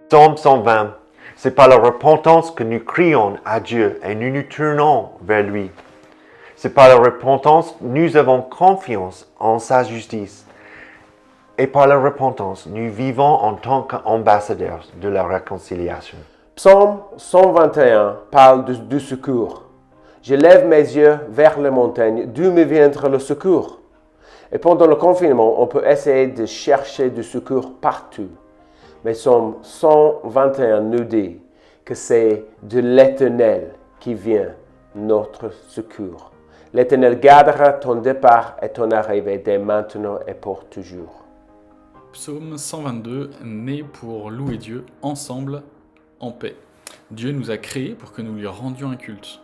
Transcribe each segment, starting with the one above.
Psaume 120. C'est par la repentance que nous crions à Dieu et nous nous tournons vers lui. C'est par la repentance que nous avons confiance en sa justice. Et par la repentance, nous vivons en tant qu'ambassadeurs de la réconciliation. Psaume 121 parle du secours. Je lève mes yeux vers les montagnes, d'où me viendra le secours. Et pendant le confinement, on peut essayer de chercher du secours partout. Mais Psaume 121 nous dit que c'est de l'Éternel qui vient notre secours. L'Éternel gardera ton départ et ton arrivée dès maintenant et pour toujours. Psaume 122, né pour louer Dieu ensemble en paix. Dieu nous a créés pour que nous lui rendions un culte.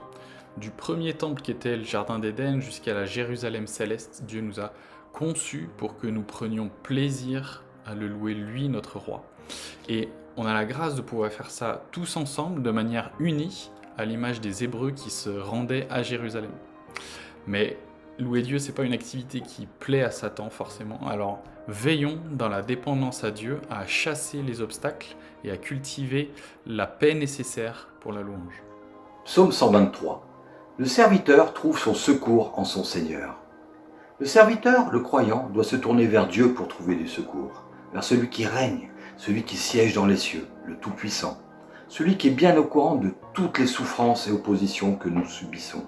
Du premier temple qui était le Jardin d'Éden jusqu'à la Jérusalem céleste, Dieu nous a conçus pour que nous prenions plaisir à le louer, lui, notre roi. Et on a la grâce de pouvoir faire ça tous ensemble, de manière unie, à l'image des Hébreux qui se rendaient à Jérusalem. Mais louer Dieu, c'est pas une activité qui plaît à Satan forcément. Alors veillons dans la dépendance à Dieu à chasser les obstacles et à cultiver la paix nécessaire pour la louange. Psaume 123. Le serviteur trouve son secours en son Seigneur. Le serviteur, le croyant, doit se tourner vers Dieu pour trouver du secours, vers celui qui règne, celui qui siège dans les cieux, le Tout-Puissant, celui qui est bien au courant de toutes les souffrances et oppositions que nous subissons.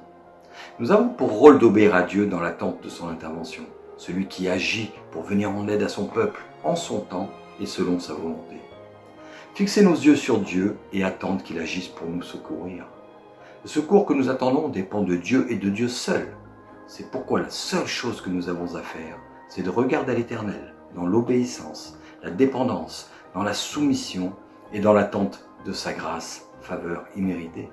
Nous avons pour rôle d'obéir à Dieu dans l'attente de son intervention, celui qui agit pour venir en aide à son peuple en son temps et selon sa volonté. Fixer nos yeux sur Dieu et attendre qu'il agisse pour nous secourir. Le secours que nous attendons dépend de Dieu et de Dieu seul. C'est pourquoi la seule chose que nous avons à faire, c'est de regarder à l'Éternel, dans l'obéissance, la dépendance, dans la soumission et dans l'attente de sa grâce, faveur imméritée.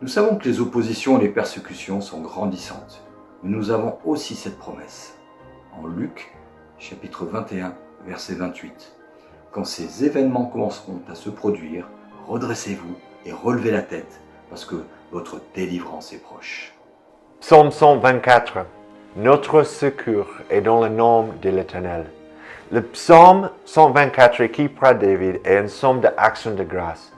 Nous savons que les oppositions et les persécutions sont grandissantes, mais nous avons aussi cette promesse. En Luc, chapitre 21, verset 28. Quand ces événements commenceront à se produire, redressez-vous et relevez la tête, parce que votre délivrance est proche. Psaume 124. Notre secours est dans le nom de l'Éternel. Le psaume 124 écrit par David est un psaume d'action de grâce.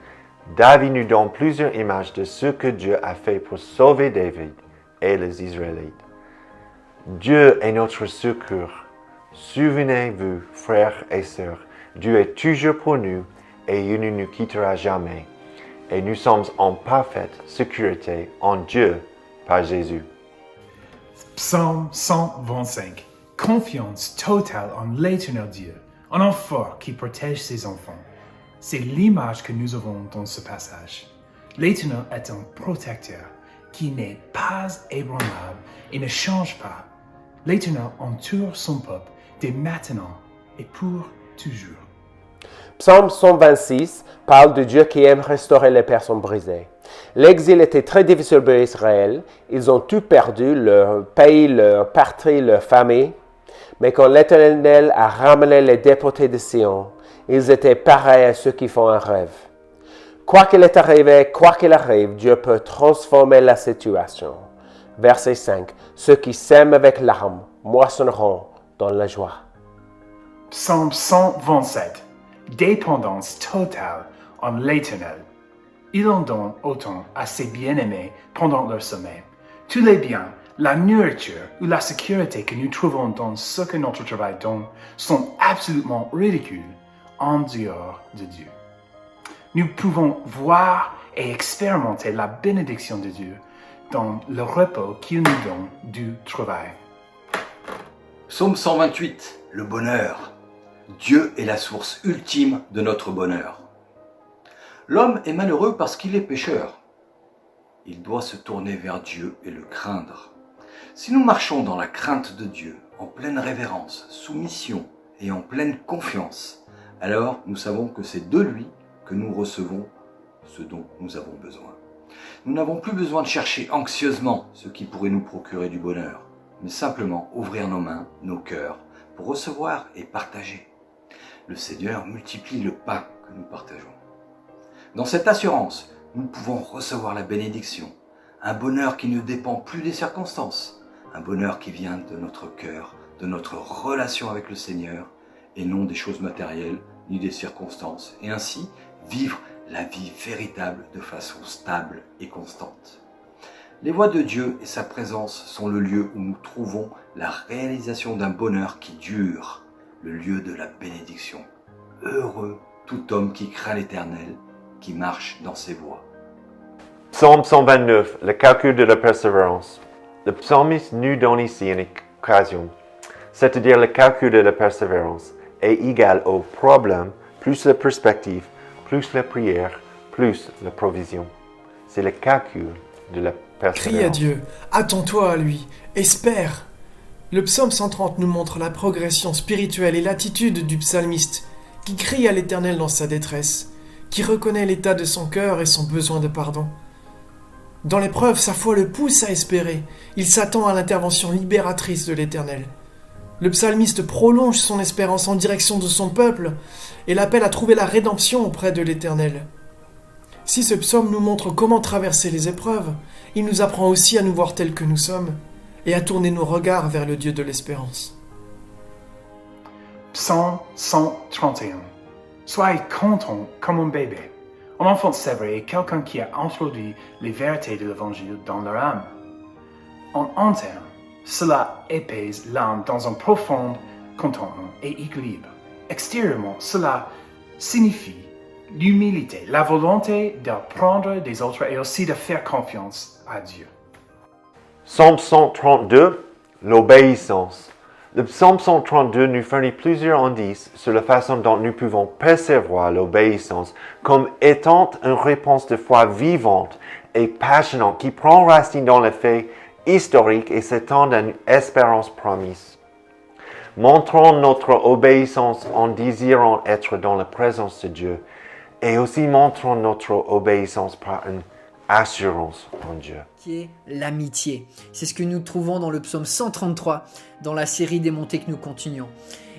David nous donne plusieurs images de ce que Dieu a fait pour sauver David et les Israélites. Dieu est notre secours. Souvenez-vous, frères et sœurs, Dieu est toujours pour nous et il ne nous quittera jamais. Et nous sommes en parfaite sécurité en Dieu par Jésus. Psaume 125. Confiance totale en l'Éternel Dieu, un enfant qui protège ses enfants. C'est l'image que nous avons dans ce passage. L'Éternel est un protecteur qui n'est pas ébranlable et ne change pas. L'Éternel entoure son peuple dès maintenant et pour toujours. Psaume 126 parle de Dieu qui aime restaurer les personnes brisées. L'exil était très difficile pour Israël. Ils ont tout perdu, leur pays, leur patrie, leur famille. Mais quand l'Éternel a ramené les déportés de Sion, ils étaient pareils à ceux qui font un rêve. Quoi qu'il est arrivé, quoi qu'il arrive, Dieu peut transformer la situation. Verset 5. Ceux qui sèment avec larmes moissonneront dans la joie. Psaume 127. Dépendance totale en l'Éternel. Il en donne autant à ses bien-aimés pendant leur sommeil. Tous les biens, la nourriture ou la sécurité que nous trouvons dans ce que notre travail donne sont absolument ridicules en dehors de Dieu. Nous pouvons voir et expérimenter la bénédiction de Dieu dans le repos qu'il nous donne du travail. Psaume 128. Le bonheur. Dieu est la source ultime de notre bonheur. L'homme est malheureux parce qu'il est pécheur. Il doit se tourner vers Dieu et le craindre. Si nous marchons dans la crainte de Dieu, en pleine révérence, soumission et en pleine confiance, alors nous savons que c'est de lui que nous recevons ce dont nous avons besoin. Nous n'avons plus besoin de chercher anxieusement ce qui pourrait nous procurer du bonheur, mais simplement ouvrir nos mains, nos cœurs, pour recevoir et partager. Le Seigneur multiplie le pain que nous partageons. Dans cette assurance, nous pouvons recevoir la bénédiction, un bonheur qui ne dépend plus des circonstances, un bonheur qui vient de notre cœur, de notre relation avec le Seigneur, et non des choses matérielles ni des circonstances, et ainsi vivre la vie véritable de façon stable et constante. Les voies de Dieu et sa présence sont le lieu où nous trouvons la réalisation d'un bonheur qui dure, le lieu de la bénédiction. Heureux tout homme qui craint l'Éternel, qui marche dans ses voies. Psaume 129, le calcul de la persévérance. Le psalmiste nous donne ici une occasion, c'est-à-dire le calcul de la persévérance, est égal au problème plus la perspective, plus la prière, plus la provision. C'est le calcul de la persévérance. Crie à Dieu, attends-toi à lui, espère. Le psaume 130 nous montre la progression spirituelle et l'attitude du psalmiste, qui crie à l'Éternel dans sa détresse, qui reconnaît l'état de son cœur et son besoin de pardon. Dans l'épreuve, sa foi le pousse à espérer. Il s'attend à l'intervention libératrice de l'Éternel. Le psalmiste prolonge son espérance en direction de son peuple et l'appelle à trouver la rédemption auprès de l'Éternel. Si ce psaume nous montre comment traverser les épreuves, il nous apprend aussi à nous voir tels que nous sommes et à tourner nos regards vers le Dieu de l'espérance. Psaume 131. Soyez content comme un bébé. Un enfant sévré est quelqu'un qui a introduit les vérités de l'Évangile dans leur âme. En interne, cela épaise l'âme dans un profond contentement et équilibre. Extérieurement, cela signifie l'humilité, la volonté d'apprendre des autres et aussi de faire confiance à Dieu. Psaume 132, l'obéissance. Le psaume 132 nous fournit plusieurs indices sur la façon dont nous pouvons percevoir l'obéissance comme étant une réponse de foi vivante et passionnante qui prend racine dans les faits historiques et s'étend à une espérance promise. Montrons notre obéissance en désirant être dans la présence de Dieu et aussi montrons notre obéissance par une assurance en Dieu. Qui est l'amitié. C'est ce que nous trouvons dans le psaume 133, dans la série des montées que nous continuons.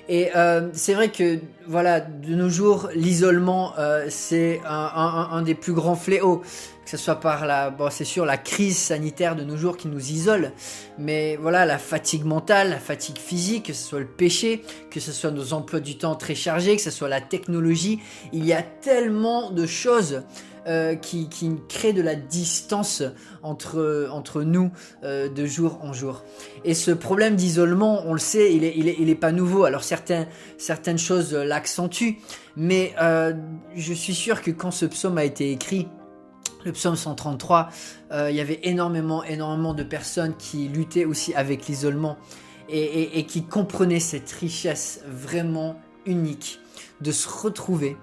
Et c'est vrai que, voilà, de nos jours, l'isolement, c'est un des plus grands fléaux. Que ce soit par c'est sûr, la crise sanitaire de nos jours qui nous isole, mais voilà, la fatigue mentale, la fatigue physique, que ce soit le péché, que ce soit nos emplois du temps très chargés, que ce soit la technologie, il y a tellement de choses qui créent de la distance entre nous de jour en jour. Et ce problème d'isolement, on le sait, il est pas nouveau. Alors certaines choses l'accentuent, mais je suis sûr que quand ce psaume a été écrit, le psaume 133, il y avait énormément de personnes qui luttaient aussi avec l'isolement et qui comprenaient cette richesse vraiment unique de se retrouver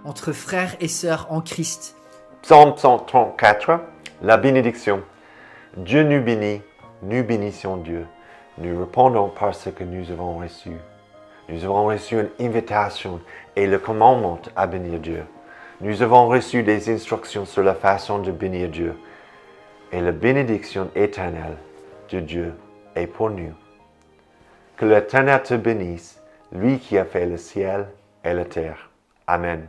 entre frères et sœurs en Christ. Psaume 134, la bénédiction. Dieu nous bénit, nous bénissons Dieu. Nous répondons par ce que nous avons reçu. Nous avons reçu une invitation et le commandement à bénir Dieu. Nous avons reçu des instructions sur la façon de bénir Dieu. Et la bénédiction éternelle de Dieu est pour nous. Que l'Éternel te bénisse, lui qui a fait le ciel et la terre. Amen.